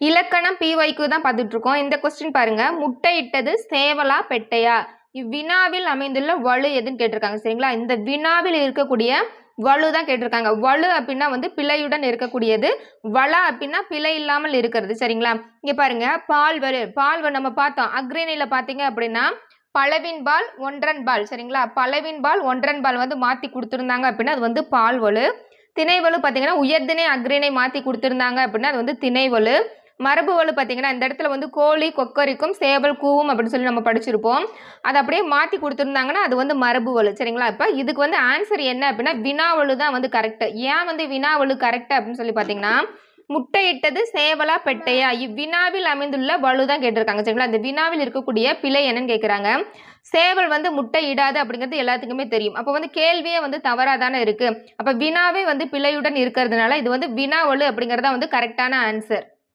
இலக்கணம் PYQ தான் பார்த்துட்டு இருக்கோம். இந்த கொஸ்டின் பாருங்க, முட்டையிட்டது சேவலா பெட்டையா? இவ்வினாவில் அமைந்துள்ள வலு எதுன்னு கேட்டிருக்காங்க. சரிங்களா? இந்த வினாவில் இருக்கக்கூடிய வலு தான் கேட்டிருக்காங்க. வலு அப்படின்னா வந்து பிழையுடன் இருக்கக்கூடியது, வளா அப்படின்னா பிழை இல்லாமல் இருக்கிறது. சரிங்களா? இங்க பாருங்க, பால்வரு பால்வரு நம்ம பார்த்தோம். அக்ரணியில பாத்தீங்க அப்படின்னா பலவின்பால் ஒன்றன்பால். சரிங்களா? பலவின்பால் ஒன்றன்பால் வந்து மாத்தி கொடுத்துருந்தாங்க அப்படின்னா அது வந்து பால்வலு. திணைவலு பார்த்தீங்கன்னா உயர்திணை அக்ரிணை மாற்றி கொடுத்துருந்தாங்க அப்படின்னா அது வந்து திணைவலு. மரபு வலு பார்த்தீங்கன்னா இந்த இடத்துல வந்து கோழி கொக்கரிக்கும் சேவல் கூவும் அப்படின்னு சொல்லி நம்ம படிச்சிருப்போம். அதை அப்படியே மாற்றி கொடுத்துருந்தாங்கன்னா அது வந்து மரபு வலு. சரிங்களா? இப்போ இதுக்கு வந்து ஆன்சர் என்ன அப்படின்னா வினாவலு தான் வந்து கரெக்டு. ஏன் வந்து வினாவலு கரெக்டு அப்படின்னு சொல்லி பார்த்தீங்கன்னா முட்டையிட்டது சேவலா பெட்டையா? இவ்வினாவில் அமைந்துள்ள வலு தான் கேட்டிருக்காங்க. சரிங்களா? இந்த வினாவில் இருக்கக்கூடிய பிழை என்னன்னு கேட்குறாங்க. சேவல் வந்து முட்டை இடாது அப்படிங்கிறது எல்லாத்துக்குமே தெரியும். அப்போ வந்து கேள்வியே வந்து தவறாதானே இருக்கு. அப்போ வினாவே வந்து பிழையுடன் இருக்கிறதுனால இது வந்து வினாவலு அப்படிங்கிறதா வந்து கரெக்டான ஆன்சர்.